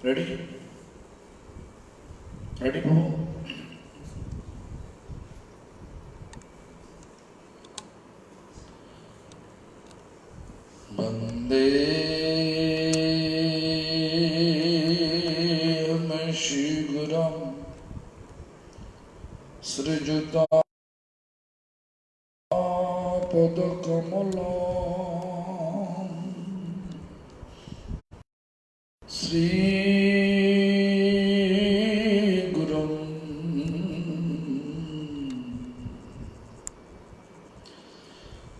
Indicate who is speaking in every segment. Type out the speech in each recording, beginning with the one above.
Speaker 1: Ready? Ready, Prabhu? Vandeham Shiguram Srijuta Padakamalam Sri Gurum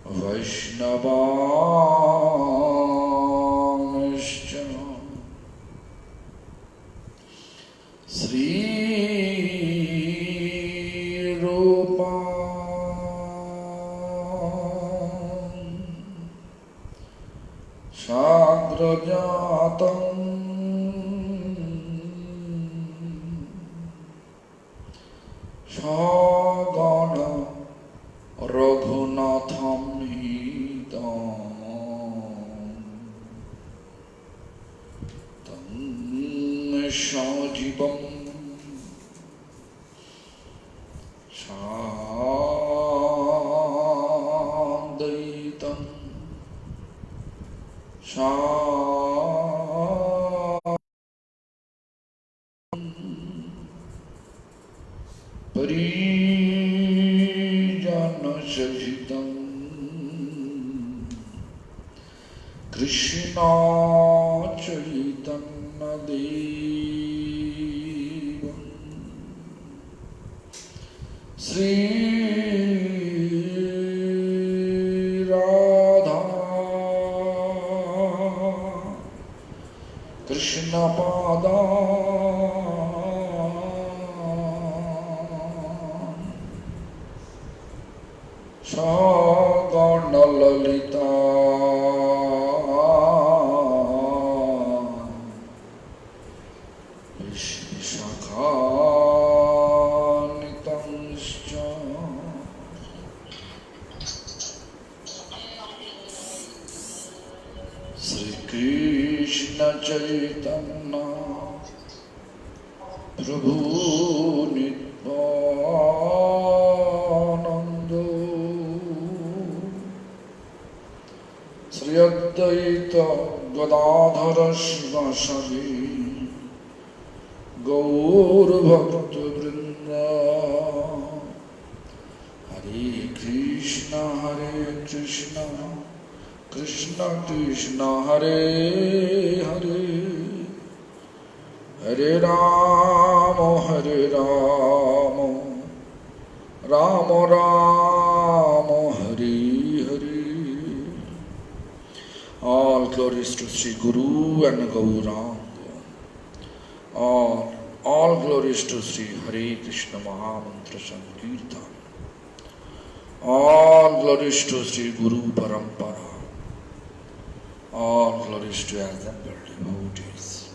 Speaker 1: Vaishnavanscha Sri Rupa Sagrajatam Sagana Raghunatham Tam Shajibam Shadaitam Parijana Sajitam Krishna Chaitanya Devam Sri Radha Krishna Pada Sagana Lalita Vishakanitamscha Sri Krishna Chaitanya Prabhu Nityananda Sri Advaita Gadadhara Shivasadi Gaur Bhakta Vrinda Hare Krishna Krishna Krishna Hare Hare Hare Rama Rama Rama Hare Hare. All glories to Sri Guru and Gauranga. All glories to Sri Hare Krishna Mahamantra Sankirtan. All glories to Sri Guru Parampara. All glories to assembled devotees.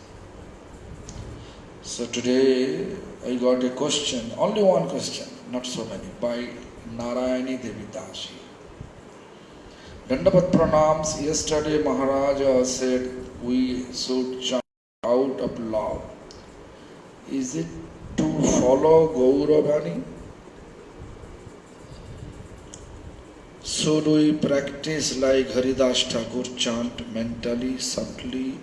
Speaker 1: So today I got a question, only one question, not so many, by Narayani Devi Dasi. Dandavat pranams. Yesterday Maharaja said we should chant out of love. Is it to follow Gauravani? Should we practice like Haridas Thakur, chant mentally, subtly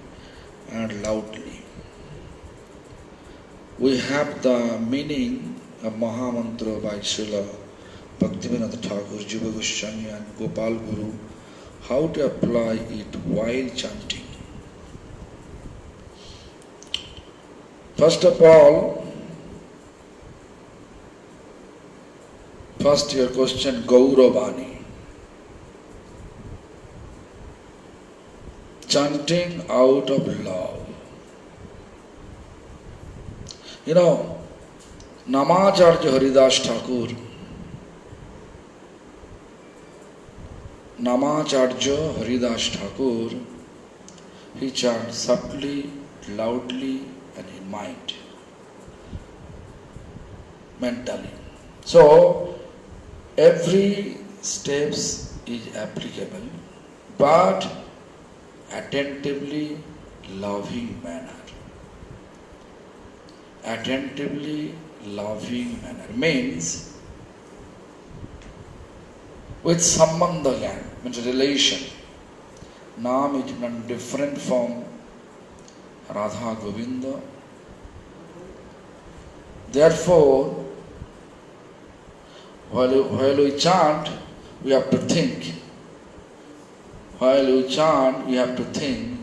Speaker 1: and loudly? We have the meaning of Mahamantra by Srila Bhaktivinoda Thakur, Jiva Goswami and Gopal Guru, how to apply it while chanting. First of all, first your question, Gauravani. Chanting out of love. You know, Namacharya Haridas Thakur, he chants subtly, loudly and in mind, mentally. So, every steps is applicable, but attentively, loving manner. attentively loving manner. Means with sambandha gyan, means relation. Nam is not different from Radha Govinda. Therefore, while we chant, we have to think. While we chant, we have to think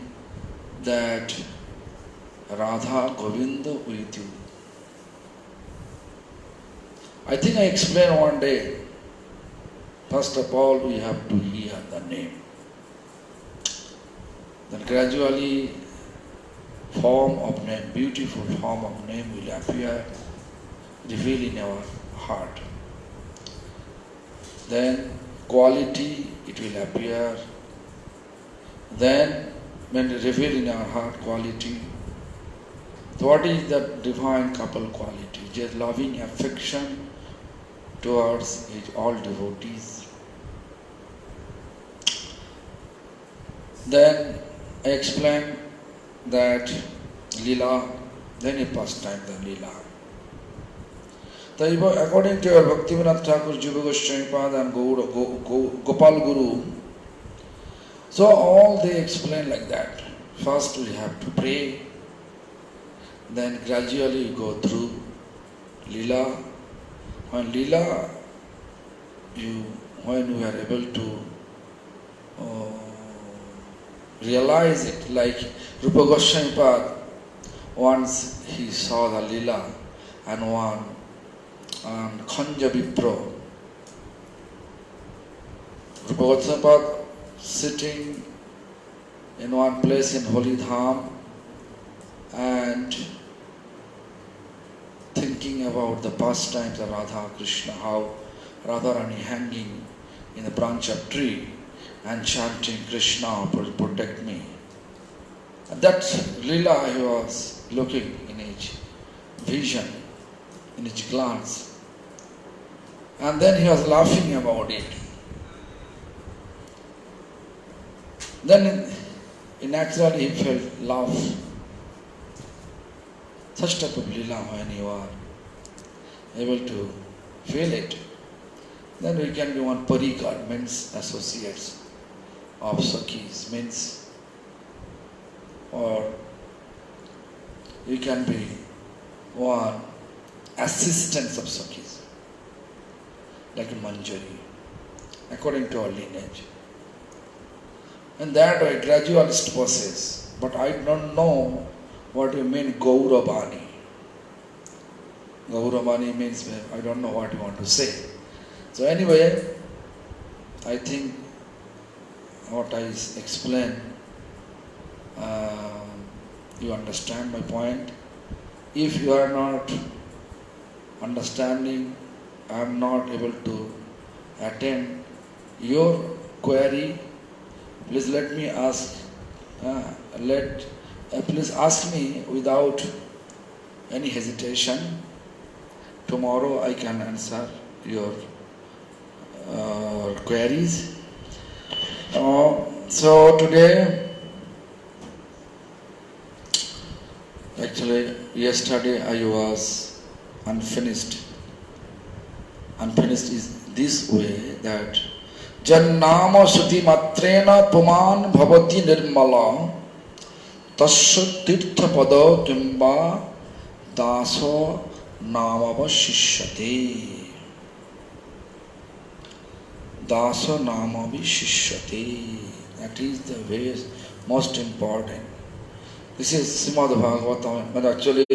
Speaker 1: that Radha Govinda with you. I think I explained one day. First of all, we have to hear the name. Then gradually, form of name, beautiful form of name will appear, reveal in our heart. Then quality, it will appear. Then when we reveal in our heart quality, what is that divine couple quality? Just loving affection towards all devotees. Then I explained that Lila, then a pastime, the Lila. According to our Bhaktivinoda Thakur, Jiva Goswami Pada and Gopal Guru, so all they explain like that. First we have to pray, then gradually you go through Lila. When Lila, when we are able to realize it, like Rupa Goswami Pada, once he saw the Lila and one Khanja Vipra, Rupa Goswami Pada sitting in one place in Holy Dham and thinking about the pastimes of Radha Krishna, how Radharani hanging in the branch of tree and chanting Krishna, protect me. That Leela he was looking in his vision, in his glance. And then he was laughing about it. Then naturally he felt love. Such type of Leela when you are able to feel it, then we can be one parikar, means associates of Sakhis, means, or you can be one assistants of Sakhis, like a Manjari, according to our lineage. And that way, gradualist process. But I don't know what you mean Gauravani. Gauravani means, I don't know what you want to say. So anyway, I think what I explain, you understand my point. If you are not understanding, I am not able to attend your query, please let me ask, please ask me without any hesitation. Tomorrow I can answer your queries. So today, actually yesterday I was unfinished. Unfinished is this way that Jannama Suti Matrena Puman Bhavati Nirmala Tasya Tirtha Pada Kimba Daso Namava Shishyate. Dasa Namavi Shishyate. That is the way most important. This is Srimad Bhagavatam, but actually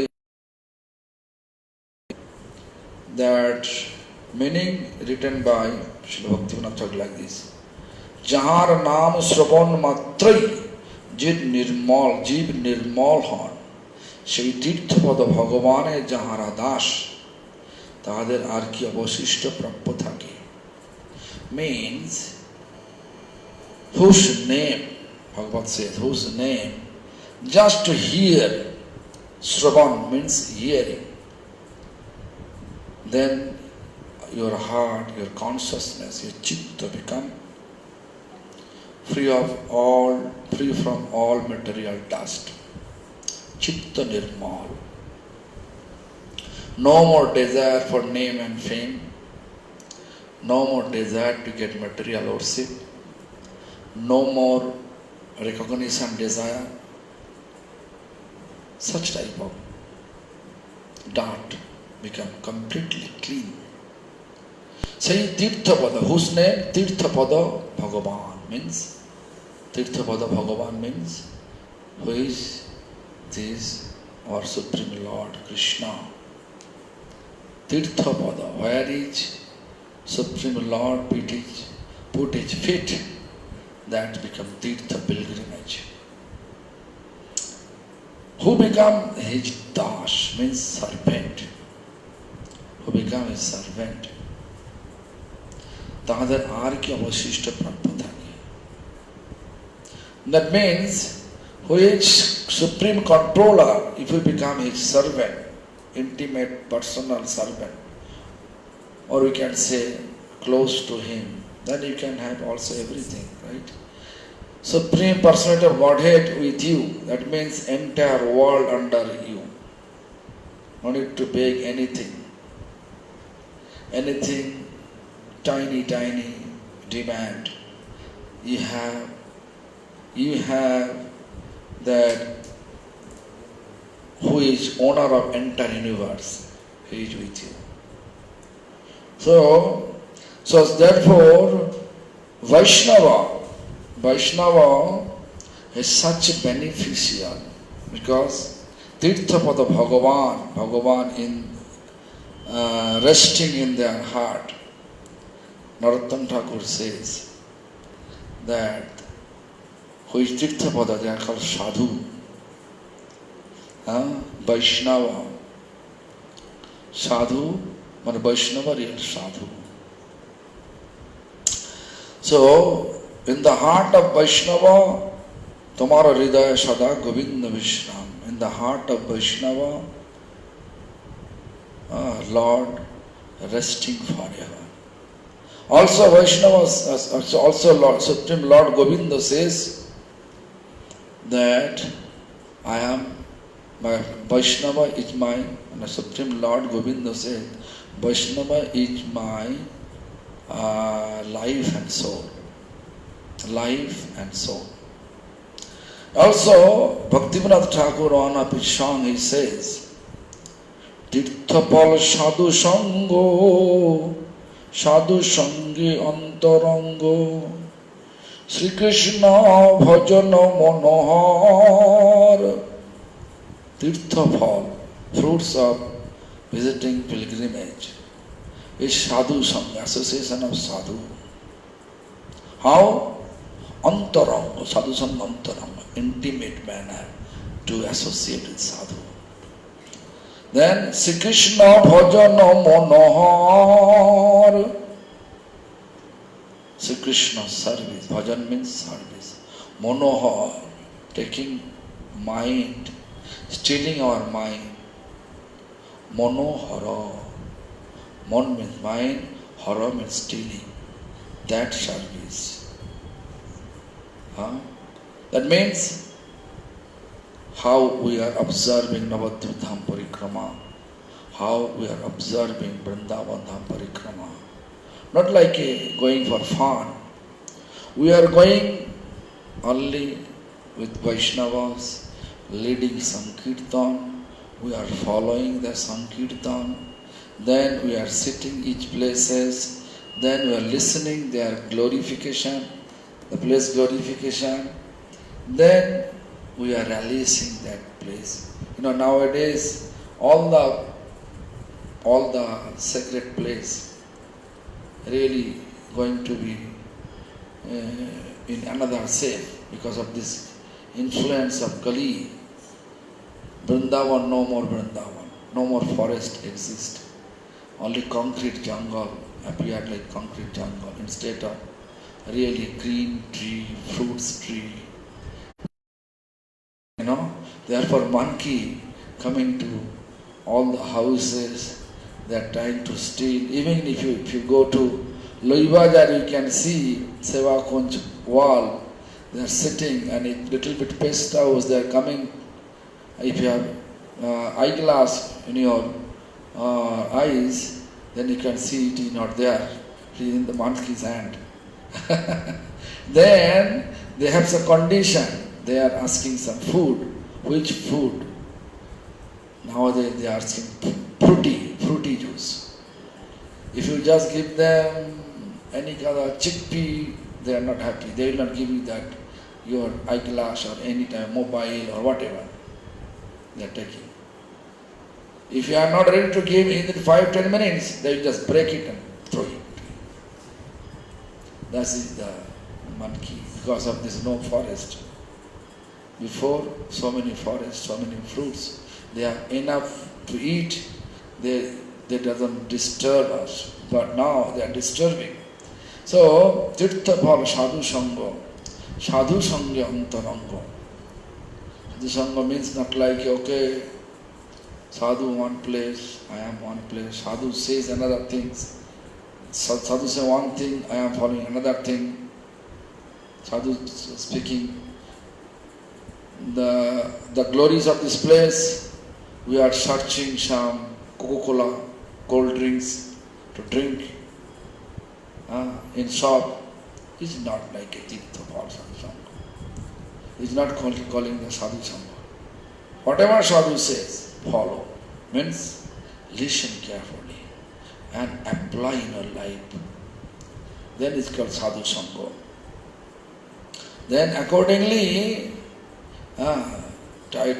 Speaker 1: that meaning written by Srila Bhaktivinoda Thakur like this. Jahar naam sravan matrai jid nirmal hon সেই তীর্থপদ ভগবানের যাহারা দাস তাহাদের আর কি অবশিষ্ট প্রাপ্য থাকে. Means whose name, Bhagavad says, whose name, just to hear, Sravan means hearing, then your heart, your consciousness, your chitta become free from all material dust. Chitta nirmal. No more desire for name and fame. No more desire to get material worship. No more recognition desire. Such type of dirt become completely clean. Say Tirthapada, whose name? Tirthapada Bhagavan means. Tirthapada Bhagavan means who is this our Supreme Lord Krishna. Tirthapada, where is Supreme Lord put his feet, that become Tirtha pilgrimage. Who become his dash means servant. Who become his servant. তাহাদের আর কি অবশিষ্ট প্রাপ্য থাকে. That means who is supreme controller, if you become his servant, intimate personal servant, or we can say close to him, then you can have also everything, right? Supreme personality of Godhead with you, that means entire world under you. No need to beg anything. Anything tiny demand. You have that who is owner of entire universe. He is with you. So therefore Vaishnava is such beneficial because Tirthapada Bhagavan in resting in their heart. Narottam Thakur says that who is Tirthapada, they are called sadhu. Vaishnava. Sadhu, man Vaishnava real sadhu. So, in the heart of Vaishnava, Tomara Hridaya Sada Govinda Vishram. In the heart of Vaishnava, Lord resting forever. Also Vaishnavas, also Lord, Supreme Lord Govinda says that I am, my Vaishnava is my, and the Supreme Lord Govinda said, Vaishnava is my life and soul. Life and soul. Also, Bhaktivinoda Thakur on a song he says, Tirthapal sadhu sango, sadhu sangi antarango, Sri Krishna bhajana monohar. Tirthapal, fruits of visiting pilgrimage, is sadhu sangha, association of sadhu. How? Antaranga, sadhu sangha antaranga, intimate manner to associate with sadhu. Then Sri Krishna bhajana monohar. Sri Krishna service, bhajan means service. Monohar, taking mind, stealing our mind. Monohara, mon means mind, hara means stealing. That service. That means how we are observing Navadvip Dham Parikrama, how we are observing Vrindavan Dham Parikrama. Not like going for fun. We are going only with Vaishnavas, leading Sankirtan. We are following the Sankirtan. Then we are sitting each places. Then we are listening their glorification, the place glorification. Then we are releasing that place. Nowadays all the sacred place really going to be in another shape because of this influence of Kali. Vrindavan, no more Vrindavan, no more forest exist. Only concrete jungle appeared like concrete jungle instead of really green tree, fruits tree. Therefore monkey coming to all the houses, they are trying to steal. Even if you go to Loibazar, you can see Seva Kunj wall, they are sitting, and a little bit pest house, they are coming. If you have eyeglass in your eyes, then you can see it is not there. It is in the monkey's hand. Then they have some condition. They are asking some food. Which food? Nowadays they are asking fruity juice. If you just give them any kind of chickpea, they are not happy. They will not give you that, your eyeglass or any time mobile or whatever they are taking. If you are not ready to give in 5-10 minutes, they will just break it and throw it. That is the monkey. Because of this no forest. Before, so many forests, so many fruits. They have enough to eat. They doesn't disturb us. But now they are disturbing. So, tirtha bhava sadhu sangha. Sadhu sangha antaranga. Sadhu sangha means not like, okay, sadhu one place, I am one place. Sadhu says another thing. Sadhu says one thing, I am following another thing. Sadhu speaking the glories of this place. We are searching some Coca-Cola, cold drinks to drink in shop. It's not like a tirtha bhava sadhu sangha. It's not calling the sadhu sangha. Whatever sadhu says, follow. Means listen carefully and apply in your life. Then it's called sadhu sangha. Then accordingly, try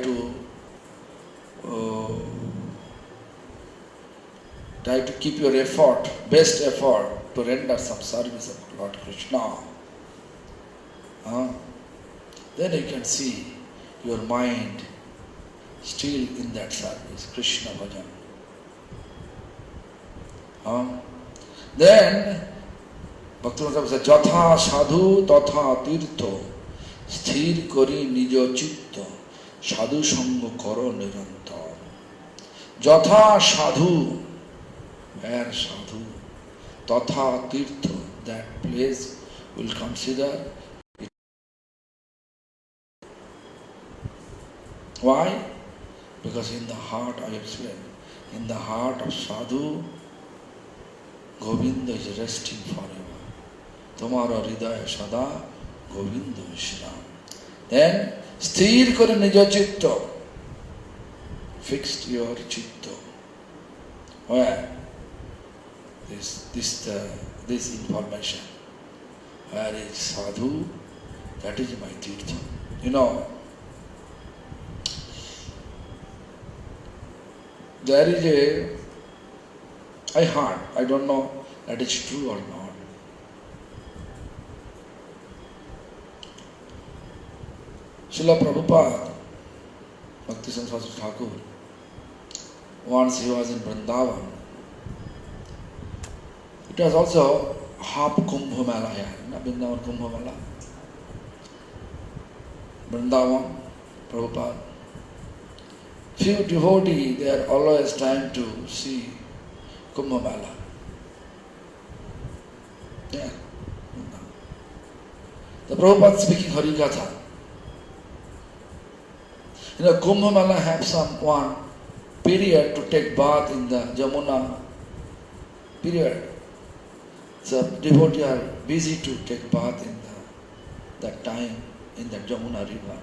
Speaker 1: to keep your effort, best effort to render some service of Lord Krishna. Then you can see your mind still in that service, Krishna bhajan. Then Bhaktivinoda says, Jatha sadhu tatha tirtho sthir kori nijo chitta sadhu sangha karo nirantar. Jatha sadhu, where sadhu, tatha tirtho, that place will consider. Why? Because in the heart, I explained, in the heart of sadhu, Govinda is resting forever. Tomara hridaya sada Govinda Vishram. Then, sthir kore nijo chitta, fixed your chitta. Where? This information. Where is sadhu? That is my tirtha. You know, there is I heard, I don't know that is true or not. Srila Prabhupada, Bhaktisiddhanta Saraswati Thakur, once he was in Vrindavan. It was also half Kumbh Mela here, Vrindavan Kumbh Mela. Vrindavan, Prabhupada. Few devotees, they are always trying to see Kumbh Mela. Yeah. The Prabhupada speaking Harikatha. Kumbh Mela have some one period to take bath in the Jamuna period. So devotees are busy to take bath in that time in the Jamuna river.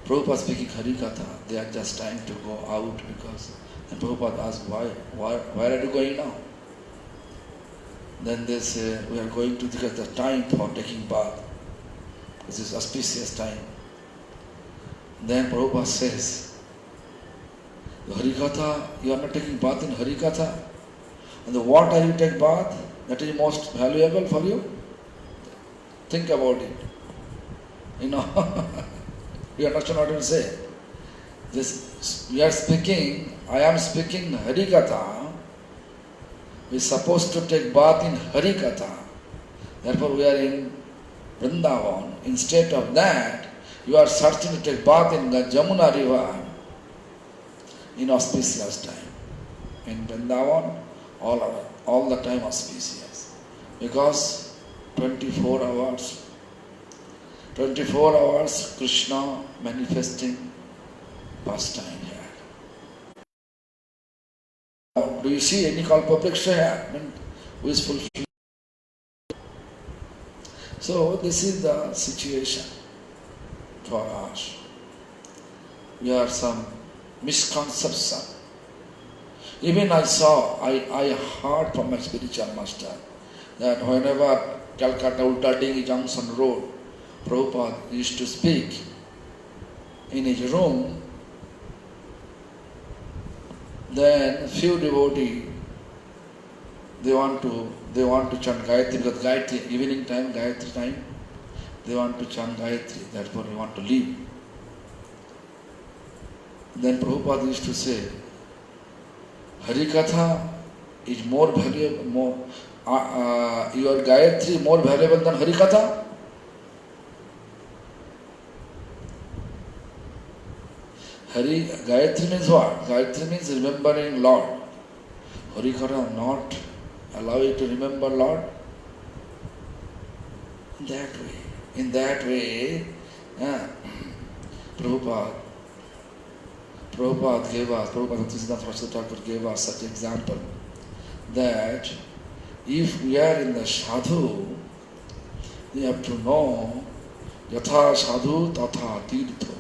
Speaker 1: Prabhupada speaking Harikatha, they are just trying to go out because, and Prabhupada asked, where are you going now? Then they say, we are going to, because the time for taking bath, this is auspicious time. Then Prabhupada says, Harikatha, you are not taking bath in Harikatha, and the water you take bath, that is most valuable for you. Think about it. You understand what I say? We are speaking, I am speaking Harikatha. We are supposed to take bath in Harikatha. Therefore we are in Vrindavan. Instead of that, you are searching to take bath in the Jamuna river in auspicious time. In Vrindavan, all the time auspicious. Because 24 hours Krishna manifesting pastime here. do you see any Kalpavriksha here? I mean, who is fulfilled? So this is the situation for us. We have some misconception. Even I heard from my spiritual master that whenever Calcutta Ultadingi Junction Road, Prabhupada used to speak in his room, then few devotees, they want to chant Gayatri, because Gayatri, evening time, Gayatri time, they want to chant Gayatri, therefore they want to leave. Then Prabhupada used to say, Harikatha is more valuable, your Gayatri more valuable than Harikatha? Gayatri means what? Gayatri means remembering Lord. Harikatha not allow you to remember Lord? In that way, Prabhupada gave us, Prabhupada Siddhanta Saraswati Thakur gave us such example that if we are in the sadhu, we have to know Yatha sadhu tatha tirtha.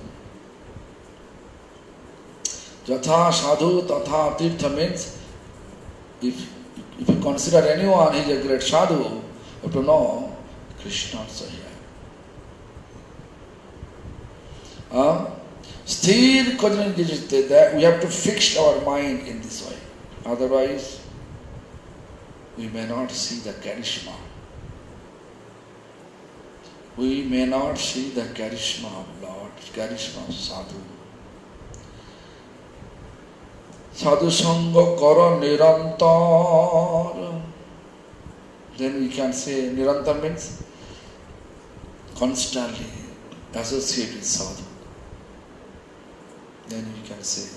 Speaker 1: Yatha sadhu tatha tirtha means if you consider anyone he is a great sadhu, you have to know Krishna also here. Sthir Kajani, that we have to fix our mind in this way. Otherwise, we may not see the charisma. We may not see the charisma of Lord, charisma of sadhu. Sadhu Sangha Kara Nirantar. Then we can say Nirantar means constantly associate with sadhu. Then we can say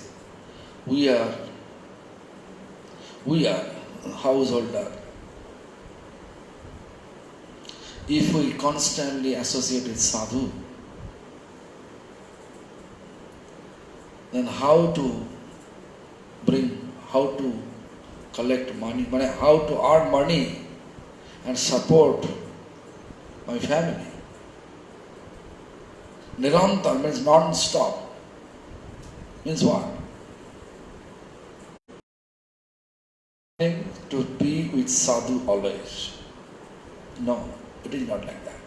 Speaker 1: we are householder. If we constantly associate with sadhu, then how to collect money, how to earn money and support my family. Nirantar means non-stop. Means what? To be with sadhu always. No, it is not like that.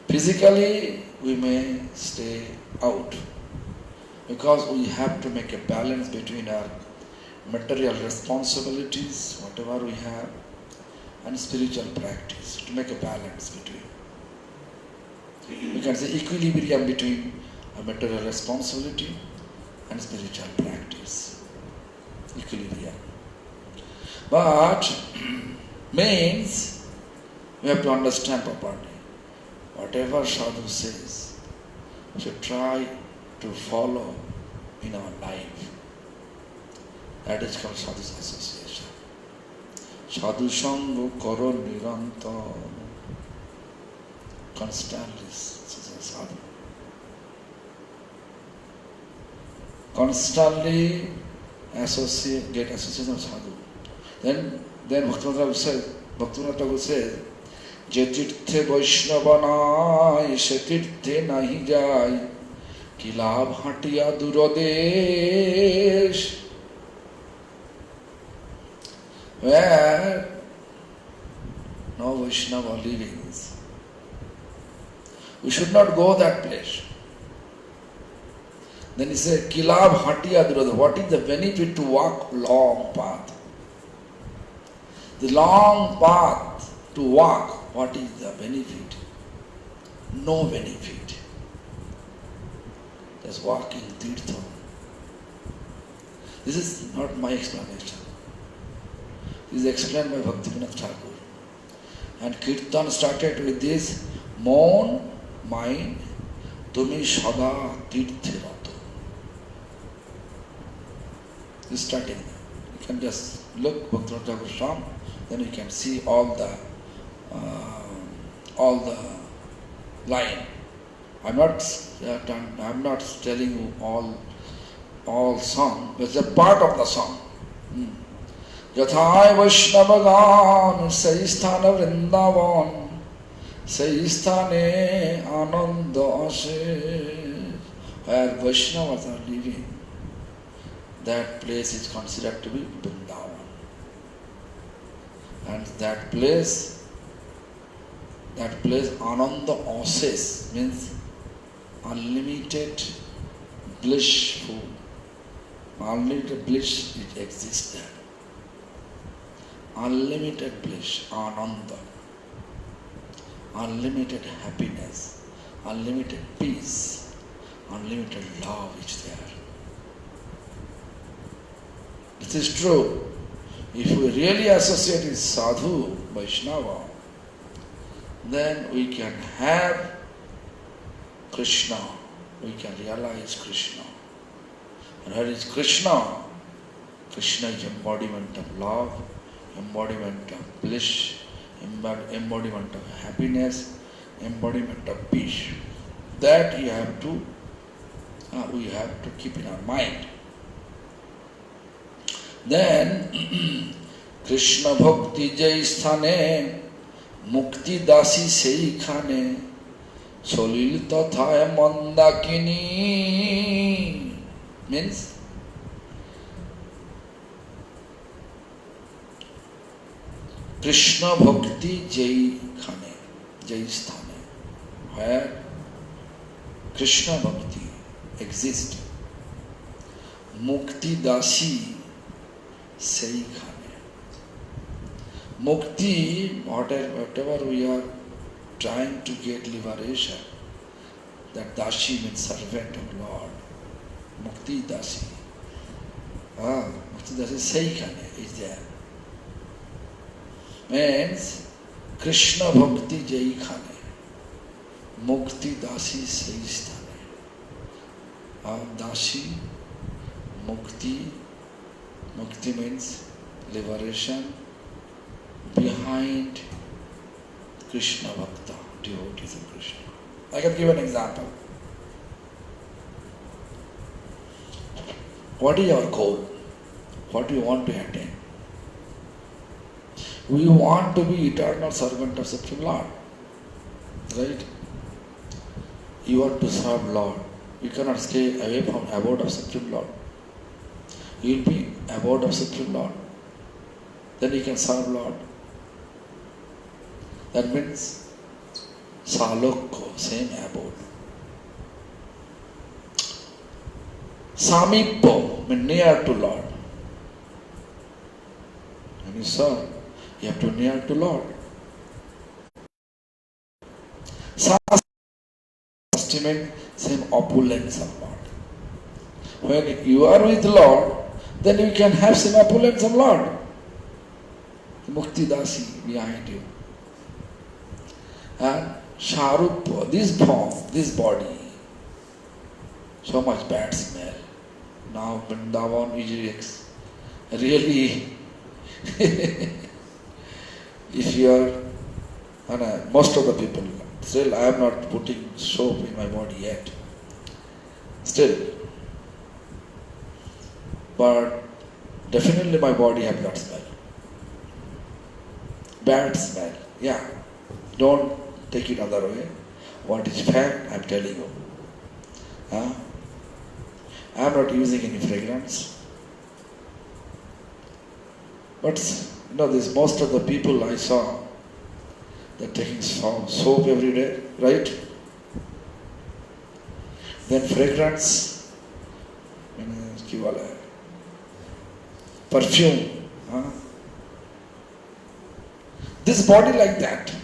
Speaker 1: Physically, we may stay out because we have to make a balance between our material responsibilities, whatever we have, and spiritual practice, to make a balance between. We can say equilibrium between our material responsibility and spiritual practice. Equilibrium. But means we have to understand properly. Whatever sadhu says, we should try to follow in our life. That is called sadhu's association. Sadhu Sangha Karo Niranta. Constantly sadhu. Constantly get association of sadhu. Then Bhaktivinoda Thakur says, Je tirthe Vaishnava nai, se tirthe nahi jai, ki labh hatiya duradesh. Where no Vaishnava livings, we should not go that place. Then he said, Kilab hatiya durada. What is the benefit to walk long path? The long path to walk, what is the benefit? No benefit. Just walking tirtha. This is not my explanation. This is explained by Bhaktivinoda Thakur. And Kirtan started with this, Mon mind, Tumi Sada Tirthe Rato. This starting. You can just look Bhaktivinoda Thakur's song, then you can see all the line. I'm not telling you all song, but it's a part of the song. यथाय वैष्णवगान सही स्थान वृंदावन सही स्थाने आनंद असे. Where Vaishnavas are living, that place is considered to be Vrindavan. And that place Ananda Ases means unlimited blissful, unlimited bliss, it exists there. Unlimited bliss, Ananda, unlimited happiness, unlimited peace, unlimited love is there. This is true. If we really associate with Sadhu, Vaishnava, then we can have Krishna, we can realize Krishna. And where is Krishna? Krishna is embodiment of love, embodiment of bliss, embodiment of happiness, embodiment of peace. That we have to keep in our mind. Then Krishna Bhakti Jai Sthane Mukti Dasi Sei Khane Solil Tathaya Mandakini means Krishna Bhakti Jai Khane, Jai Sthane, where Krishna Bhakti exists. Mukti Dasi Sei Khane. Mukti, whatever we are trying to get liberation, that Dashi means servant of Lord. Mukti Dasi. Mukti Dasi Sei Khane is there. Means Krishna Bhakti Jai Khane. Mukti Dasi Sei Sthane. Dashi, Mukti means liberation behind Krishna Bhakta, devotees of Krishna. I can give an example. What is our goal? What do you want to attain? We want to be eternal servant of Supreme Lord. Right? You want to serve Lord. You cannot stay away from abode of Supreme Lord. You will be abode of Supreme Lord. Then you can serve Lord. That means Salokko, same abode. Samippo means near to Lord. When you serve, you have to near to Lord. Sasti means same opulence of Lord. When you are with Lord, then you can have some opulence of Lord. Mukti Dasi behind you. And Sharupa, this form, this body, so much bad smell. Now Vrindavan is really, if you are, and most of the people, still I am not putting soap in my body yet. Still. But definitely my body have got smell. Bad smell. Yeah. Don't take it other way. What is fact, I am telling you. I am not using any fragrance. But this most of the people I saw, they're taking soap every day, right? Then fragrance, perfume. This body like that.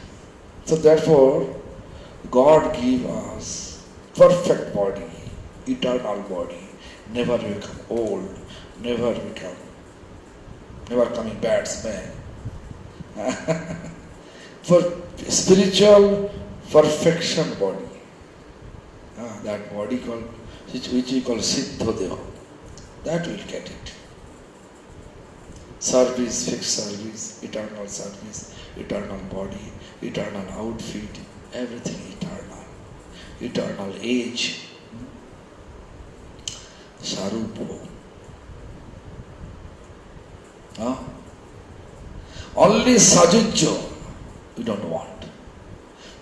Speaker 1: So therefore, God give us perfect body, eternal body, never become old, never coming bad smell. For spiritual perfection body. That body which we call Siddhodeva. That will get it. Service, fixed service, eternal body, eternal outfit, everything eternal age. Sarupo. Huh? Only Sajujjo we don't want.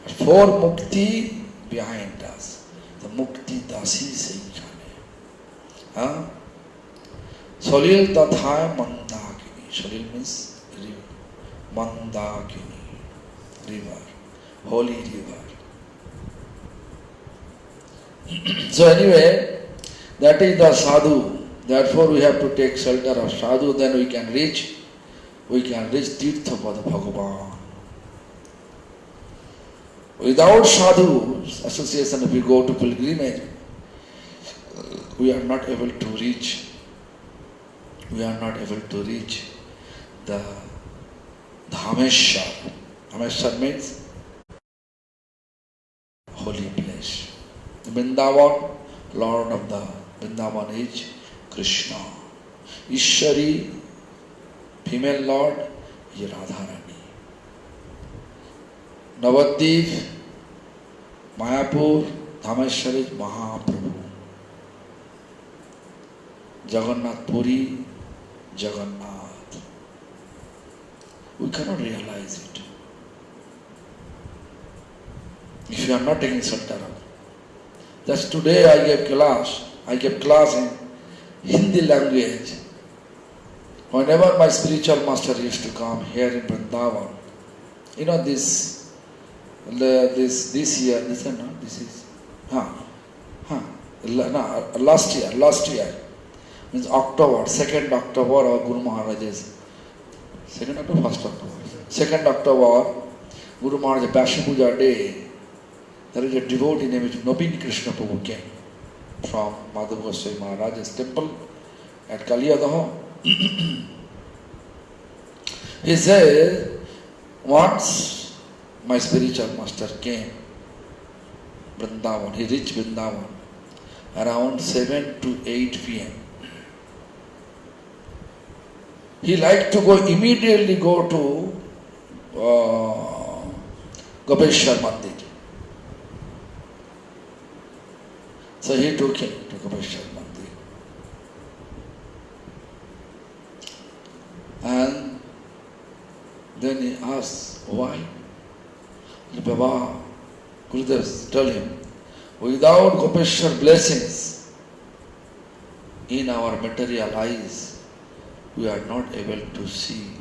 Speaker 1: But for Mukti behind us, the Mukti Dasi Seikhane. Huh? Solil Tatha Mandakini. Solil means river. Mandakini, river, holy river. So anyway, that is the sadhu. Therefore we have to take shelter of sadhu, then we can reach Tirtha Pada Bhagavan. Without sadhu association, if we go to pilgrimage, we are not able to reach the Dhameshwar. Dhameshwar means holy place. The Vrindavan, Lord of the Vrindavan is Krishna. Ishwari, female Lord, is Radharani. Navadvip, Mayapur, Dhameshwar is Mahaprabhu. Jagannath Puri, Jagannath. We cannot realize it. If you are not taking shelter of. Just today I gave class in Hindi language. Whenever my spiritual master used to come here in Vrindavan, you know this year, last year, means October, 2nd October, our Guru Maharaj's 2nd October, 1st October. 2nd October, Guru Maharaj Pasha Puja day, there is a devotee named Nobin Krishna Prabhu came from Madhav Goswami Maharaj's temple at Kaliyadaha. He said, once my spiritual master came, Vrindavan, he reached Vrindavan around 7 to 8 p.m. He liked to immediately go to Gopeshwar Mandir. So he took him to Gopeshwar Mandir. And then he asked, why? Baba, Gurudev told him, without Gopeshwar blessings in our material eyes, we are not able to see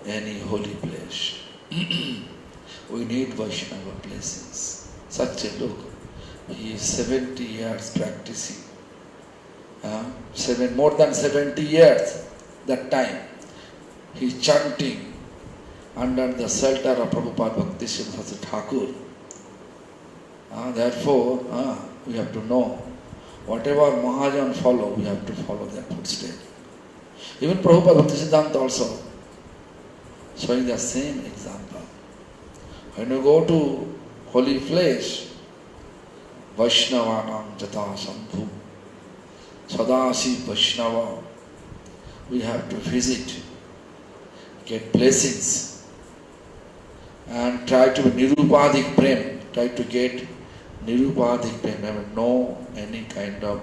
Speaker 1: any holy place. We need Vaishnava blessings. Such a look. He is 70 years practicing. More than 70 years that time. He is chanting under the shelter of Prabhupada Bhakti Siddhanta Thakur. Therefore, we have to know, whatever Mahajan follow, we have to follow their footsteps. Even Prabhupada Bhakti Siddhanta also showing the same example. When you go to holy place, Vaishnavanam Jata Sambhu, Sadasi Vaishnava, we have to visit, get blessings, and try to Nirupadik Prem, try to get Nirupadik Prem, never know any kind of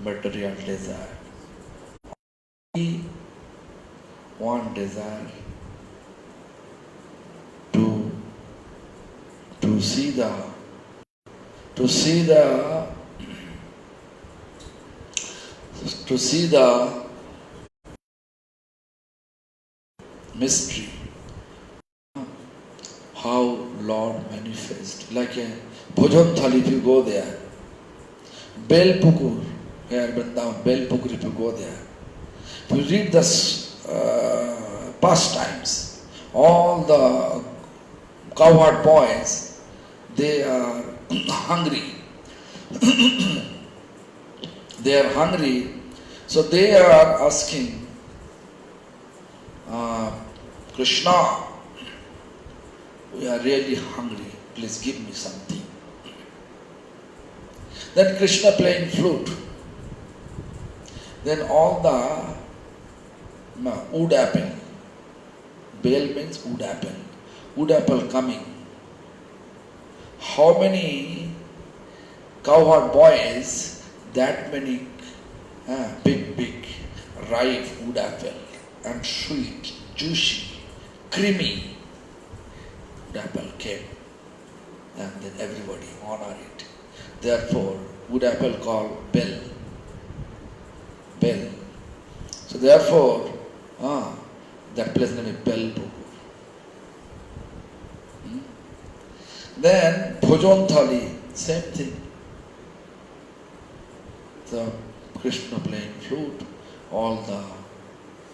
Speaker 1: material desire. One desire to see the mystery, how Lord manifests. Like a Bhojan Thali, if you go there, Bel Pukur, here Vrindavan, Bel Pukur, if you go there, if you read the pastimes, all the cowherd boys, they are hungry. They are hungry, so they are asking, Krishna, we are really hungry, please give me something. Then Krishna playing flute. Then all the wood apple, bale means wood apple coming. How many cowherd boys, that many big ripe wood apple and sweet, juicy, creamy wood apple came, and then everybody honor it. Therefore, wood apple called bell. Bell. So therefore, that place name is Belpur. Then Bhojan Thali, same thing. The Krishna playing flute, all the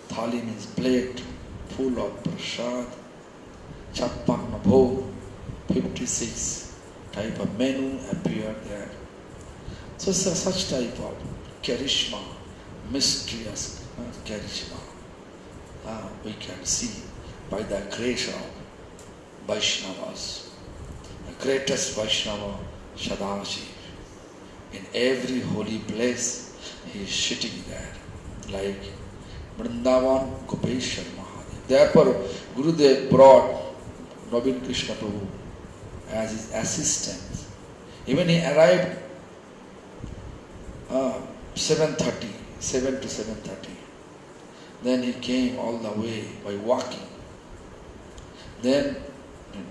Speaker 1: thali means plate full of prasad, chappan bhog, 56 type of menu appeared there. So such type of charisma, mysterious charisma, we can see by the grace of Vaishnavas. The greatest Vaishnava, Sadashiv. In every holy place, he is sitting there, like Vrindavan Gopeshwar Mahadev. Therefore, Gurudev brought Naveen Krishna Prabhu as his assistant. Even he arrived 7 to 7:30. Then he came all the way by walking. Then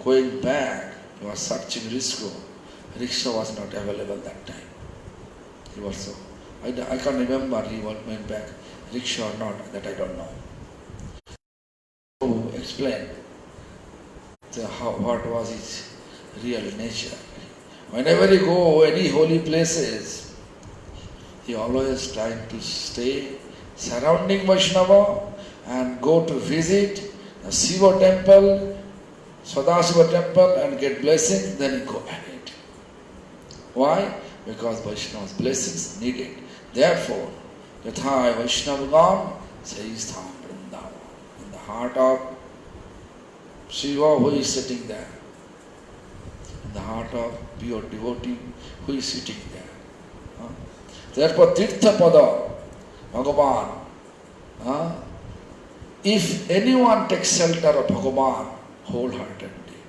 Speaker 1: going back, he was searching rickshaw. Rickshaw was not available that time. He was so, I can't remember he went back, rickshaw or not, that I don't know. To explain what was his real nature. Whenever he go any holy places, he always trying to stay surrounding Vaishnava and go to visit the Shiva temple, Sadashiva temple and get blessings, then he go ahead. Why? Because Vaishnava's blessings needed. Therefore, Yathai Vaishnavagan says Tham Vrindavan. In the heart of Shiva, who is sitting there? In the heart of pure devotee, who is sitting there? Therefore, Tirtha Pada, Bhagavan, if anyone takes shelter of Bhagavan wholeheartedly,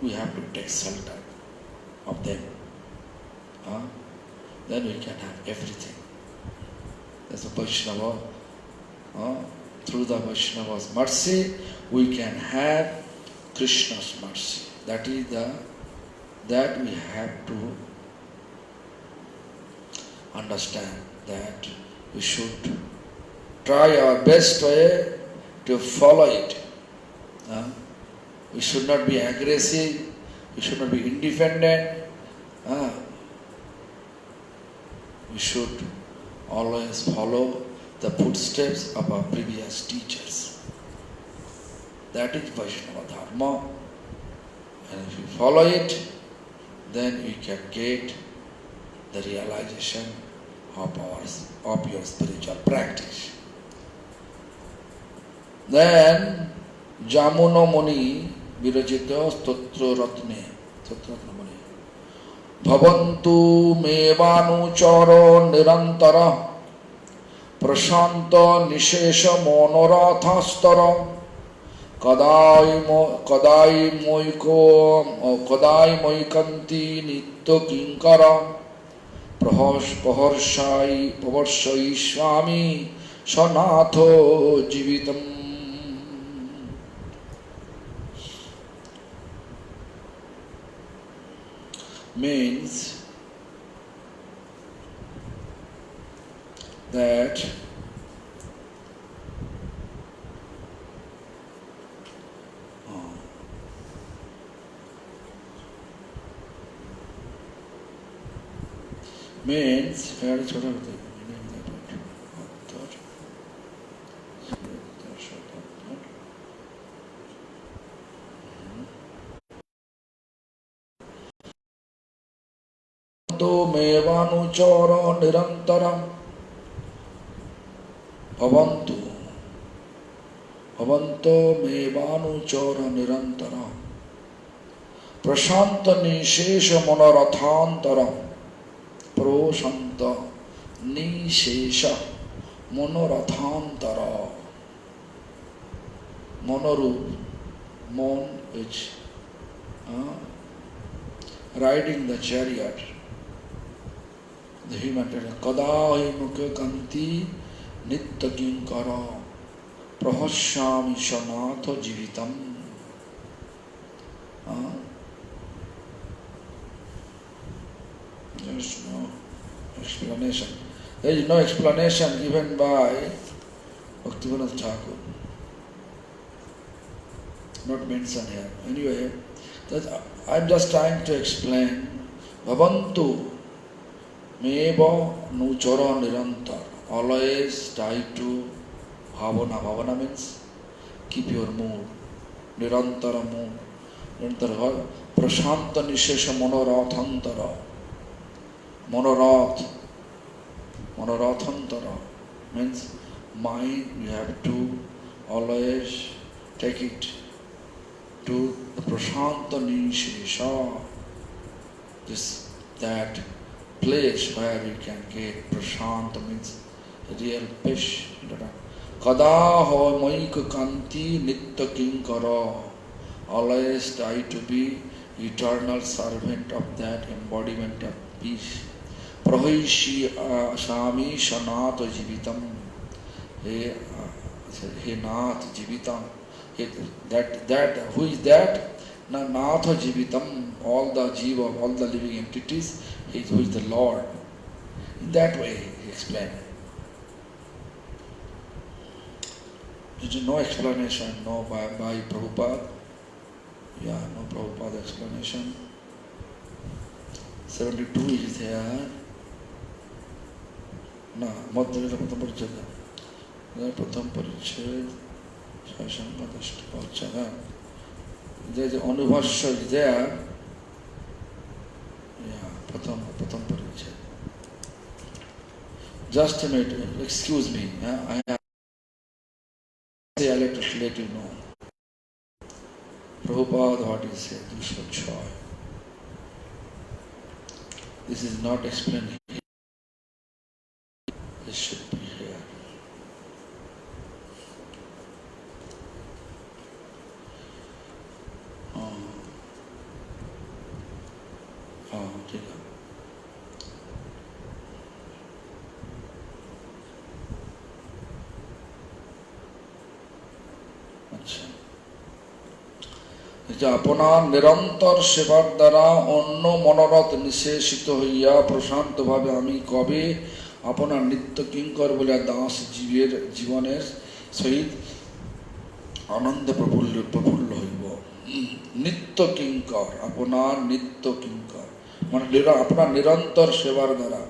Speaker 1: we have to take shelter of them. Then we can have everything. That's a Vaishnava. Through the Vaishnava's mercy, we can have Krishna's mercy. That we have to understand, that we should try our best way to follow it. We should not be aggressive, we should not be independent. We should always follow the footsteps of our previous teachers. That is Vaishnava Dharma. And if you follow it, then we can get the realization of your spiritual practice. Then Jamuna Muni Virajita Stotra Ratne Muni Bhavantu Mevanuchara Nirantara Prashanta Nishesha Monorathastara Kadai Moikanti Nitya Kinkara Pavarshai Swami Sanatho Jivitam. Means that Mevanuchara Nirantaram Bhavantu Mevanuchara Nirantaram Prashanta Nishesha Monorathantaram Prashanta Nishesha Monorathantara. Monoru, Mon is riding the chariot. The human chariot. Kadai Mukha Kanti Nitya Kinkara. Prahashyami Shanatha Jivitam. There is no explanation. There is no explanation given by Bhaktivinoda Thakur. Not mentioned here. Anyway, I'm just trying to explain. Bhavantu meva nuchara nirantar. Always try to bhavana. Bhavana means keep your mood. Nirantara mood. Nirantara. Prashanta nishesha monorathantara. Monorathantara means mind, you have to always take it to the Prashanta Nishesha, that place where we can get Prashanta means real peace. Kada ho maika kanti nitta kinkara. Always try to be eternal servant of that embodiment of peace. Prahishi Shami Shanat Jivitam. He Nath Jivitam. That who is that? Natha Jivitam, all the Jiva, all the living entities, who is the Lord. In that way he explained. There is no explanation, no by Prabhupada. Yeah, no Prabhupada explanation. 72 is there. No, Madhya Pratham Parichada. Pratham Parichada. There is Anubhashya is there. Yeah, Pratham Parichada. Just a minute, excuse me. I have to let you know. Prabhupada, what he said, you should try. This is not explained here. This should be here. ठीक है. अच्छा. আপনার নিরন্তর সেবার দ্বারা অন্য মনোরথ নিশেষিত হইয়া প্রশান্ত ভাবে আমি কবে আপনার নিত্য কিঙ্কর বলে দাস জীবের জীবনের সহিত আনন্দে প্রফুল্ল হইব. নিত্য কিঙ্কর, আপনার নিত্য কিঙ্কর মানে আপনার নিরন্তর সেবার দ্বারা,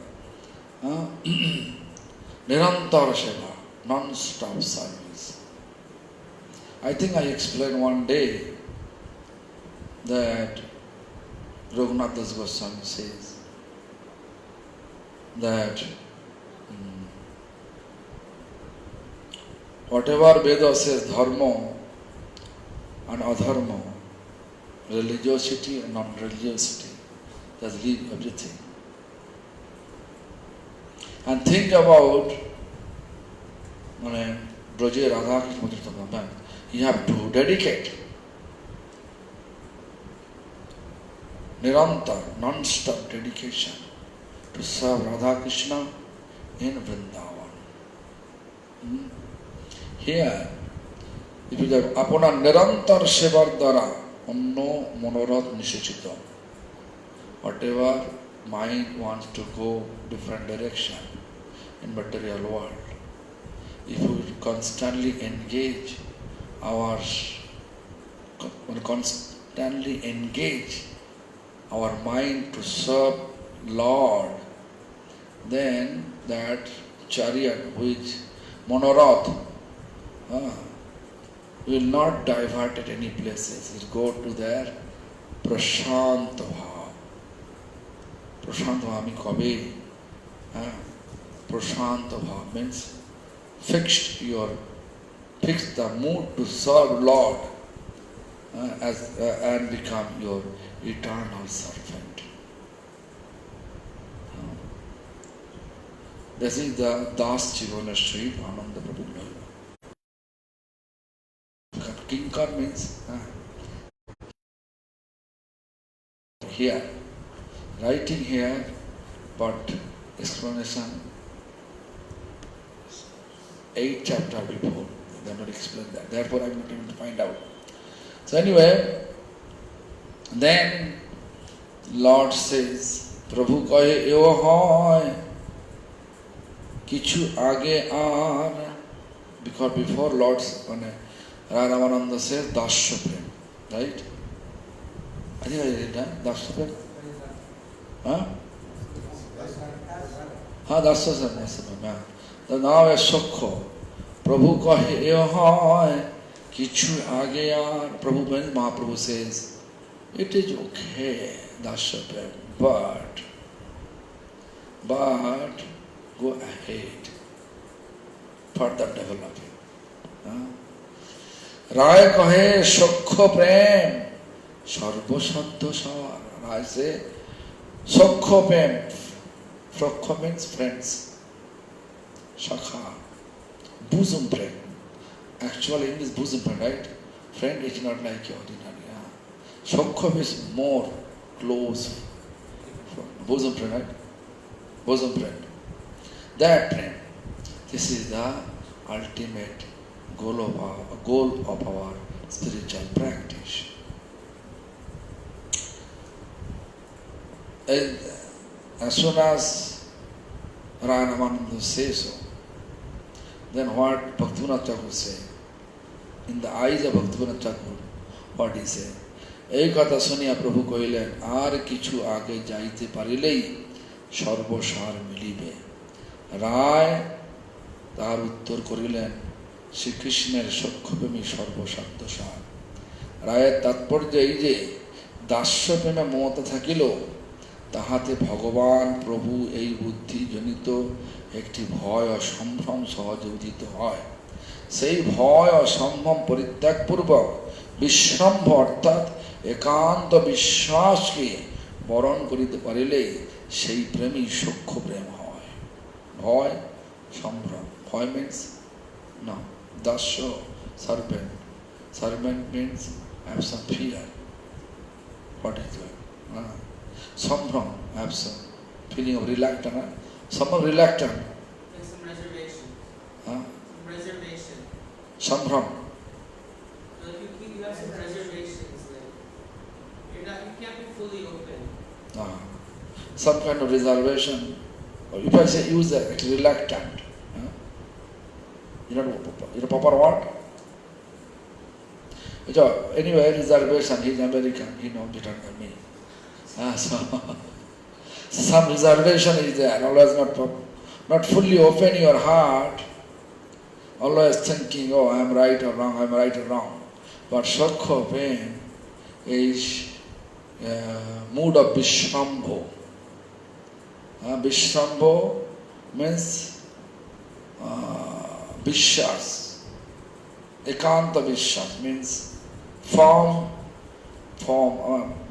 Speaker 1: নিরন্তর সেবা, non-stop service. I think I explained one day that Raghunath Das Goswami says that whatever Veda says dharma and adharma, religiosity and non-religiosity, just leave everything. And think about Braja Radha Krishna, you have to dedicate Nirantar, non-stop dedication to serve Radha Krishna in Vrindavan. Here, if you have apona Nirantar Sevar Dara, Onno Monorath Nishechita, whatever mind wants to go different direction in material world, if we constantly engage our mind to serve Lord, then that chariot which Monorath will not divert at any places. It will go to their Prashanta Bhav. Prashanta Bhav means kabe. Prashanta Bhav means fix the mood to serve Lord and become your eternal servant. This is the Das Jivana Street, Ananda Prabhu. Kinkar means here, writing here, but explanation 8 chapter before. They have not explained that. Therefore, I am not able to find out. So anyway, then Lord says, Prabhu kahe eo hoy, kichu age ar. Because before Lord's, Ramananda says, Dasya Prem, right? I think I did that, Dasya Prem. Huh? Dasya Prem, yeah. Now is Sokho. Prabhu kahe eo hoy, kichu age ar. Prabhu means Mahaprabhu says, it is okay, Dasya Prem, but go ahead, further develop it. Rai kahe Sokho Prem, Sarva Saddha Sar. Rai say, Sokho Prem. Sokho means friends. Shakha, bosom friend. Actually, English bosom friend, right? Friend is not like your ordinary. Sokho is more close. Bosom friend, right? Bosom friend. That friend. This is the ultimate goal of our spiritual practice. And as soon as Ramananda says so, then what Bhaktivinoda Thakur say? In the eyes of Bhaktivinoda Thakur, what he say? এই কথা শুনিয়া প্রভু কহিলেন, আর কিছু আগে যাইতে পারিলেই সর্বসার মিলিবে। রায় তার উত্তর করিলেন, শ্রীকৃষ্ণের সখ্যপ্রেমী সর্বসাধ্য সার। রায়ের তাৎপর্য এই যে দাস্যপ্রেমে মমতা থাকিল, তাহাতে ভগবান প্রভু এই বুদ্ধিজনিত একটি ভয় ও সম্ভ্রম সহজে উদিত হয়। সেই ভয় ও সম্ভ্রম পরিত্যাগপূর্বক বিশ্রম্ভ অর্থাৎ একান্ত বিশ্বাসকে বরণ করিতে পারিলেই সেই প্রেমই সখ্য প্রেম হয়। ভয় সম্ভ্রম, ভয় means no, dasya, serpent. Serpent means I have some fear. What is that? Sambhram, I have some feeling of reluctant. Some reluctant.
Speaker 2: There's some reservation.
Speaker 1: Some
Speaker 2: reservation.
Speaker 1: Sambhram.
Speaker 2: You have some reservations. You can't be fully open.
Speaker 1: Some kind of reservation. Or if I say use that, reluctant. You know proper word? So anyway, reservation, he's American, he knows better than me. So some reservation is there, always not fully open your heart, always thinking, oh, I am right or wrong. But Sokho pain is mood of Vishrambho. Vishrambho means Vishwas. Ekanta Vishwas means firm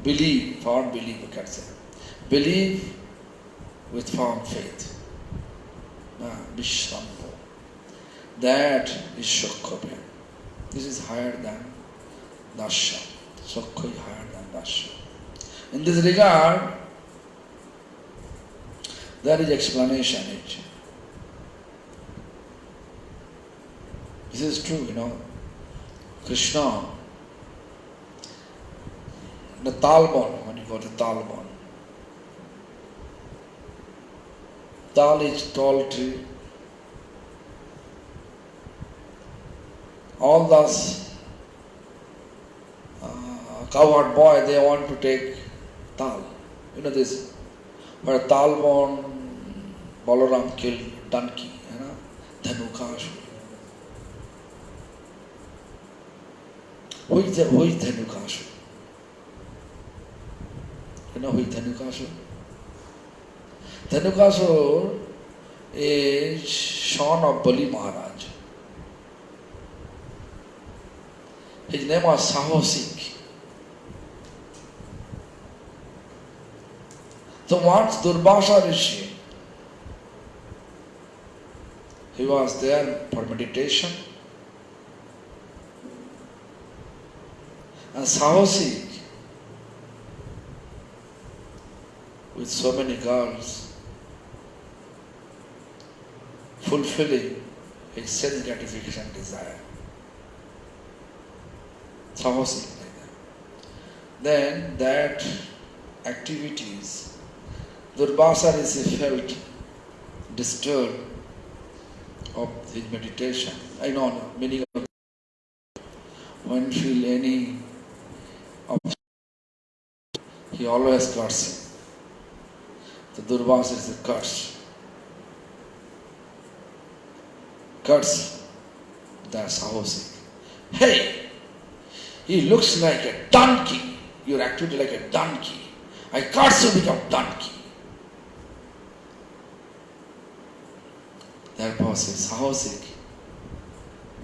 Speaker 1: belief, you can say. Believe with firm faith. Vishrambho. That is Sokho. This is higher than Dasya. Sokho is higher than Dasya. In this regard, there is explanation. This is true, Krishna, the Talbon, when you go to Talbon. Tal is tall tree. All those cowherd boy, they want to take Tal. You know this, where Talbon, Balaram killed donkey, Dhanukasura. Who is Dhanukasura? You know who is Dhanukasura? Dhanukasura is son of Bali Maharaj. His name was Sahosik. So once Durvasa Rishi, he was there for meditation, and Sahosik, with so many girls, fulfilling his sense gratification desire. Sahasik like that. Then that activities, Durvasa Rishi felt disturbed of his meditation. I know meaning of when feel any of he always cursing. The Durvasa is a curse. Curse the Sahasik. Hey! He looks like a donkey. You're acting like a donkey. I curse you become donkey. Therefore says Sahasik,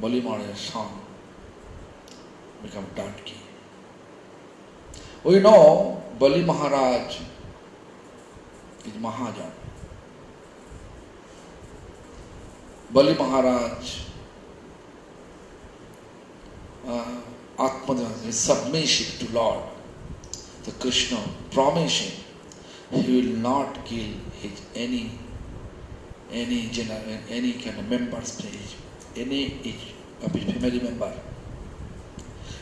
Speaker 1: Balimara's son, become donkey. We know Bali Maharaj is Mahajan. Bali Maharaj Atmadhyana is submission to Lord. The Krishna promising he will not kill any kind of members, any of his family member.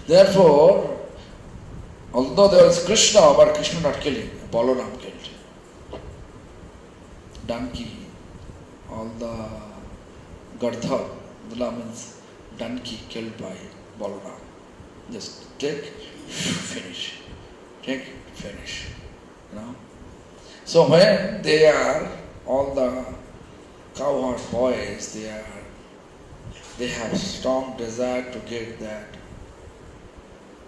Speaker 1: Therefore, although there is Krishna, but Krishna not killing, Balaram killed. Donkey, all the Gardha, the means donkey killed by Balaram. Just take, finish. Take, finish. You know. So when they are all the cowherd boys, they have strong desire to get that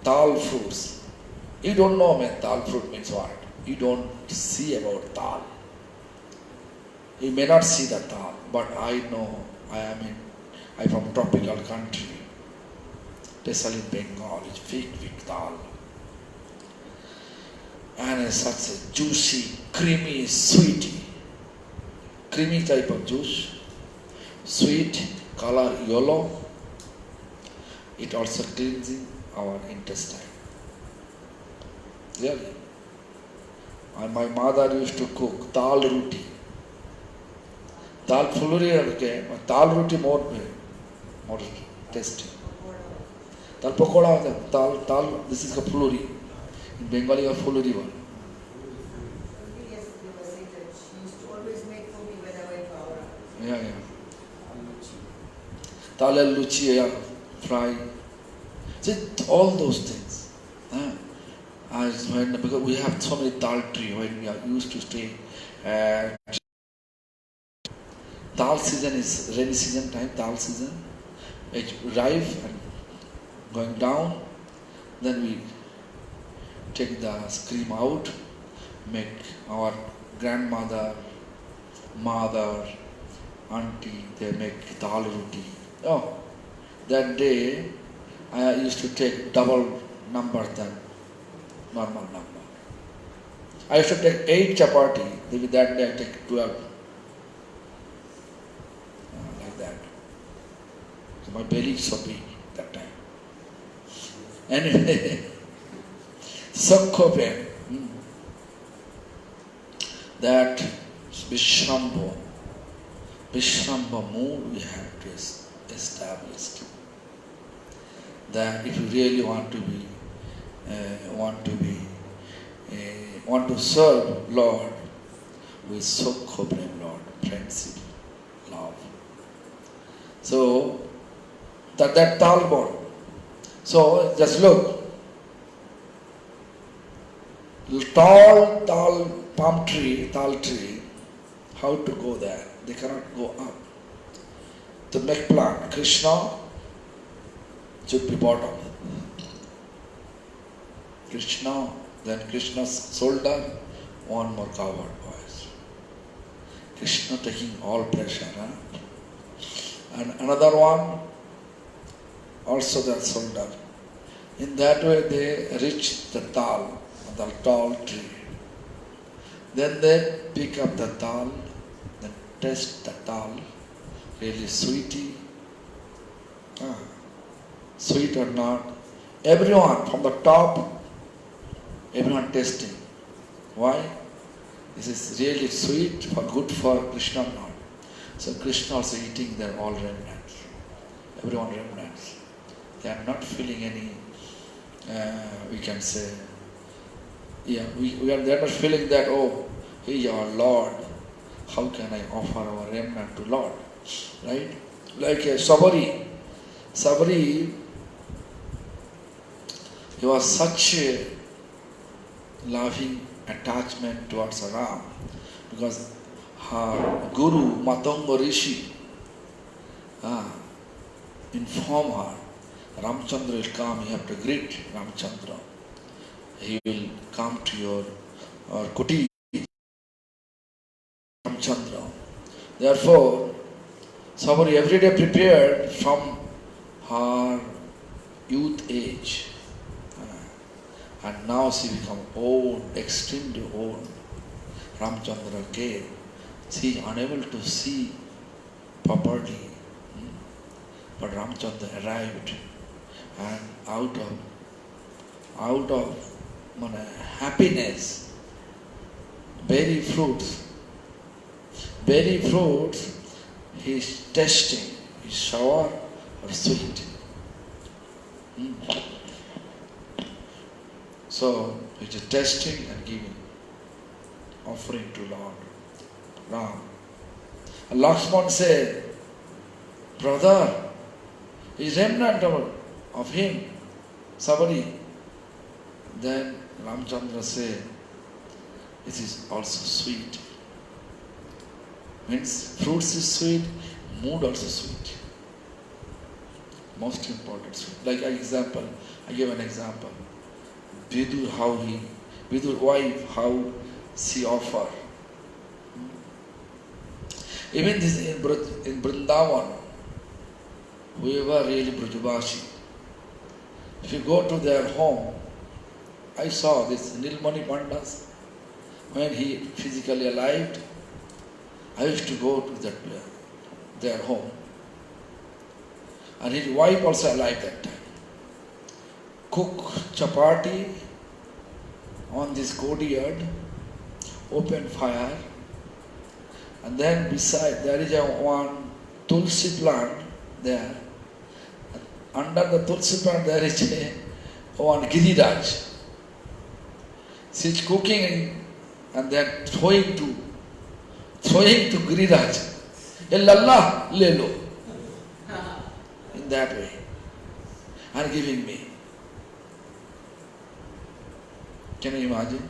Speaker 1: tal fruits. You don't know man, tal fruit means what. You don't see about tal. You may not see the tal, but I know I'm from tropical country, especially in Bengal. It's big tal. And it's such a juicy, creamy, sweety. Creamy type of juice, sweet, color yellow. It also cleansing our intestine. Really. And my mother used to cook dal roti. Dal fuluri okay, but dal roti more tasty. Dal pakoda, dal, this is a fuluri. In Bengali, a fuluri one. Yeah. Talal luchi, fry. See, all those things. Because we have so many dal tree when we are used to stay. Dal season is rainy season time, dal season. It ripe and going down. Then we take the cream out, make our grandmother, mother, auntie, they make dal roti. Oh, that day I used to take double number than normal number. I used to take 8 chapati, maybe that day I take 12. Like that. So my belly is so big that time. Anyway, Sakhope, that Vishrambha mood we have to establish. That if you really want to serve Lord with Sakhope Lord, friendship, love. So that talbot. So just look. Tall palm tree, tall tree, how to go there? They cannot go up. To make plant, Krishna should be bottom. Krishna, then Krishna's shoulder, one more cowherd boys. Krishna taking all pressure. And another one, also that shoulder. In that way they reach the tall tree. Then they pick up the tal, then taste the tal, really sweety, sweet or not. Everyone from the top, everyone tasting. Why? This is really sweet, good for Krishna or not. So Krishna also eating their all remnants. Everyone remnants. They are not feeling any we can say, yeah, we are not feeling that, oh, He is our Lord. How can I offer our remnant to Lord? Right? Like Sabari. Sabari, he was such a loving attachment towards Ram because her guru, Matanga Rishi, informed her, Ramchandra will come, you have to greet Ramchandra. He will come to your kuti, Ramchandra. Therefore, Sabari every day prepared from her youth age. And now she become old, extremely old. Ramchandra came. She is unable to see properly. But Ramchandra arrived and out of happiness, berry fruits, he is tasting, is sour or sweet. So he is tasting and giving, offering to Lord Ram. And Lakshman said, brother, is remnant of him, Sabari. Then Ramchandra said, it is also sweet. Means fruits is sweet, mood also sweet. Most important sweet. Like example, I give an example. Vidur wife, how she offer. Even this in Vrindavan, whoever really Brajavashi, if you go to their home, I saw this Nilmani Pandas, when he physically alive, I used to go to their home. And his wife also alive that time. Cook chapati on this courtyard, open fire, and then beside there is one tulsi plant there. Under the tulsi plant there is one Giriraj. She is cooking and then throwing to Giriraj. Lalla lelo. In that way. And giving me. Can you imagine?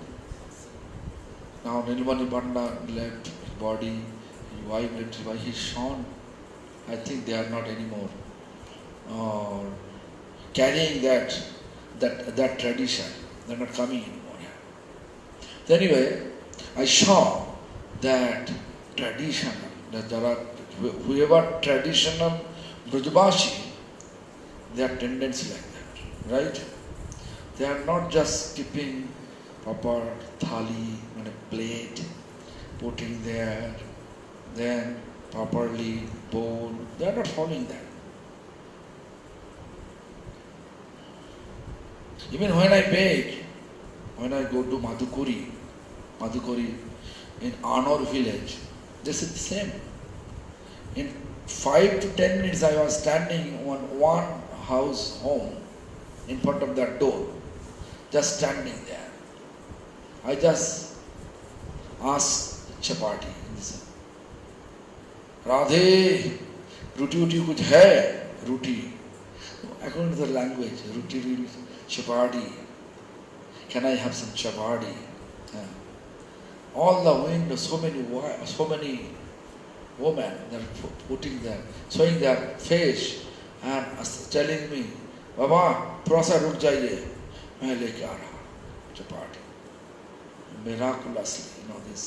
Speaker 1: Now Nilmani Panda left his body, his wife left his wife, he's shown. I think they are not anymore carrying that tradition. They are not coming anymore. So anyway, I saw that traditional, that there are whoever traditional Brajavashi, they are tendency like that, right? They are not just keeping proper thali, plate, putting there, then properly bowl. They are not following that. Even when I bake, when I go to Madhukuri in Anor village, this is the same. In 5 to 10 minutes I was standing on one house home in front of that door, just standing there. I just asked chapati, Radhe, ruti kuch hai? Ruti. According to the language, ruti, chapati. Can I have some chapati? All the windows, so many women, they are putting their, showing their face and telling me, Baba, थोड़ा सा रुक जाइए, मैं लेके आ रहा chapati. Miraculously, this.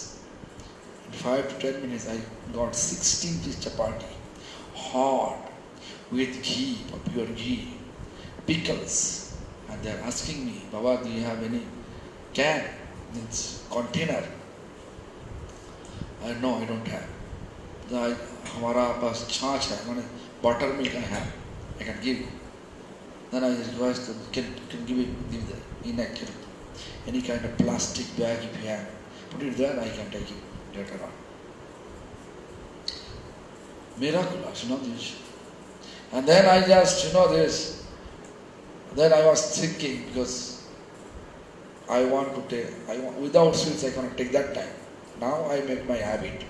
Speaker 1: In 5 to 10 minutes, I got 16 piece chapati, hot, with ghee, pure ghee, pickles. And they are asking me, Baba, do you have any can, means container? No, I don't have. हमारा पास छाछ है, buttermilk I have, I can give you. Then I request them, can give the inaccurate. Any kind of plastic bag if you have, put it there, I can take it later on. Miraculous, this. And then I just, this, Then I was thinking, because without sweets I cannot take that time. Now I make my habit.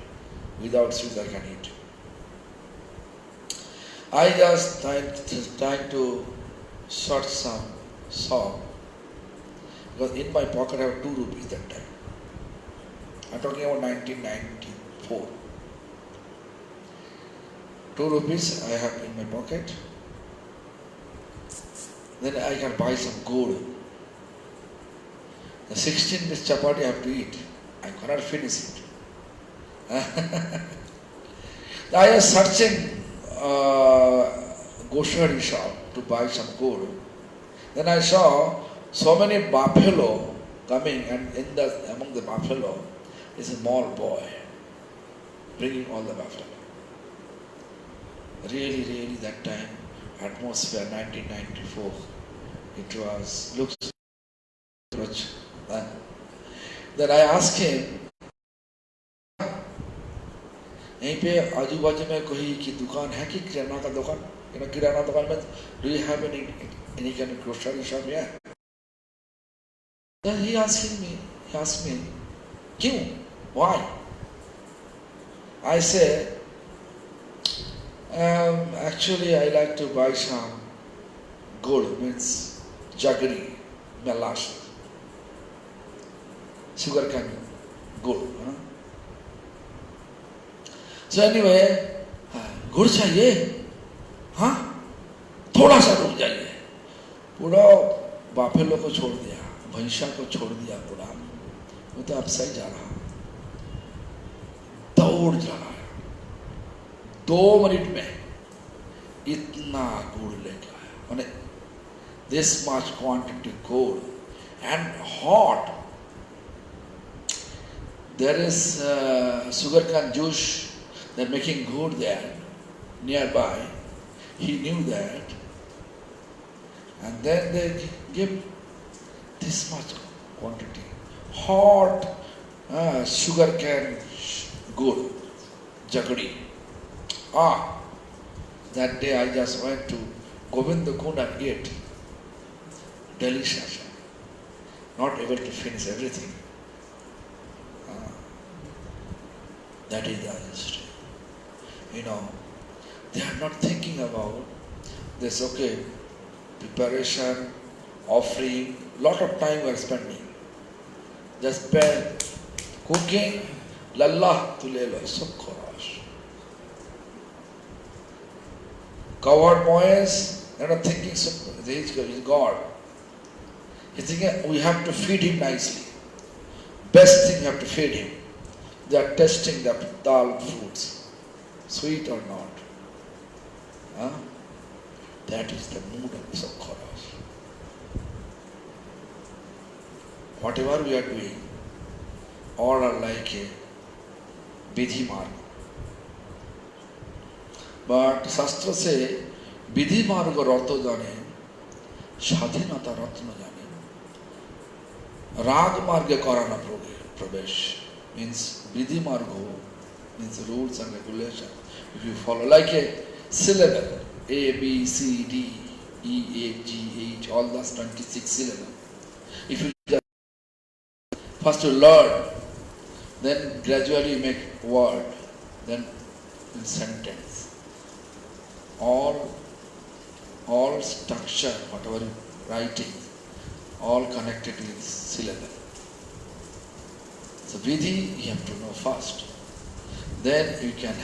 Speaker 1: Without sweets I can eat. I just trying to search some song, because in my pocket I have 2 rupees that time. I'm talking about 1994. 2 rupees I have in my pocket. Then I can buy some gold. The 16-piece chapati I have to eat. I cannot finish it. I was searching grocery shop to buy some gold. Then I saw so many buffalo coming, and among the buffalo is a small boy bringing all the buffalo. Really that time, atmosphere 1994, looks rich. Then I asked him, यहीं पे आजू बाजू में कोई की दुकान है कि किराना का दुकान? किराना दुकान में do you have any kind of grocery shop here? Then he asked me, क्यों? Why? I said, actually I like to buy some gold, means jaggery, molasses, sugar cane, gold. So anyway, गुड़ चाहिए? हाँ? थोड़ा सा रुक जाइए. पूरा बाफेलो को छोड़ दिया, भैंसा को छोड़ दिया पूरा. वो तो अपसाइड जा रहा, दौड़ जा रहा है. 2 मिनट में इतना गुड़ लेके आया. मैंने this much quantity gold and hot. There is sugarcane juice. They're making good there, nearby. He knew that. And then they give this much quantity. Hot sugarcane good, jaggery. That day I just went to Govinda Kund and ate. Delicious. Not able to finish everything. That is the history. They are not thinking about this, preparation, offering, lot of time we are spending. Just spend cooking, lalla tu le lo, sukhorash. Covered boys, they are not thinking, he is God. He is thinking, we have to feed him nicely. Best thing, you have to feed him. They are testing the dal fruits. Sweet or not. That is the mood of Sakharas. Whatever we are doing, all are like a vidhi marg. But Shastra say, vidhi marg rato jane, shadhinata ratna jane. Rag marge karana pravesh. Means vidhi margo, means rules and regulations. If you follow like a syllable, A, B, C, D, E, F, G, H, all those 26 syllables. If you just first you learn, then gradually you make word, then in sentence. All structure, whatever you writing, all connected with syllable. So vidhi you have to know first. Then you can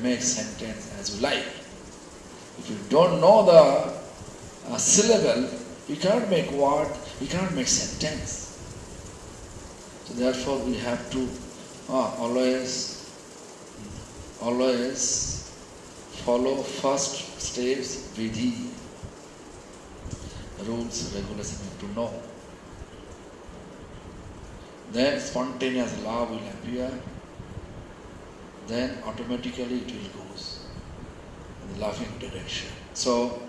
Speaker 1: make sentence as you like. If you don't know the syllable, you cannot make word, you cannot make sentence. So therefore we have to always follow first steps, vidhi, rules, regulations you have to know. Then spontaneous love will appear. Then automatically it will go in the loving direction. So,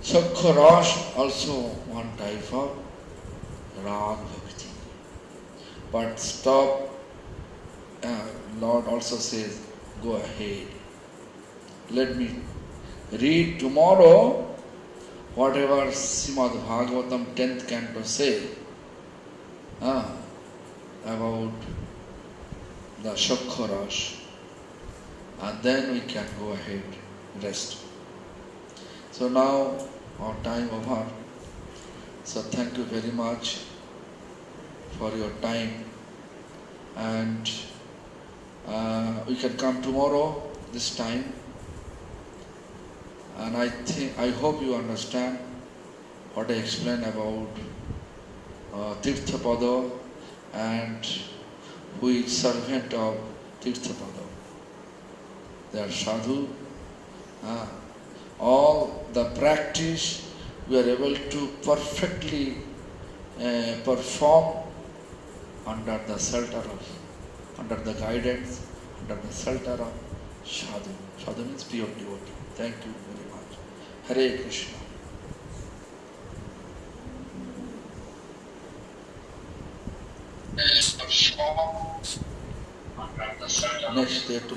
Speaker 1: Sakharas also one type of Rag Bhakti. But stop, Lord also says, go ahead. Let me read tomorrow whatever Srimad Bhagavatam 10th canto say about the Shakharas, and then we can go ahead, rest. So now our time over. So thank you very much for your time, and we can come tomorrow this time. And I hope you understand what I explained about Tirthapada and who is servant of Tirthapada. They are sadhu. All the practice we are able to perfectly perform under the shelter of, under the guidance, under the shelter of sadhu. Sadhu means pure devotee. Thank you very much. Hare Krishna. Next day to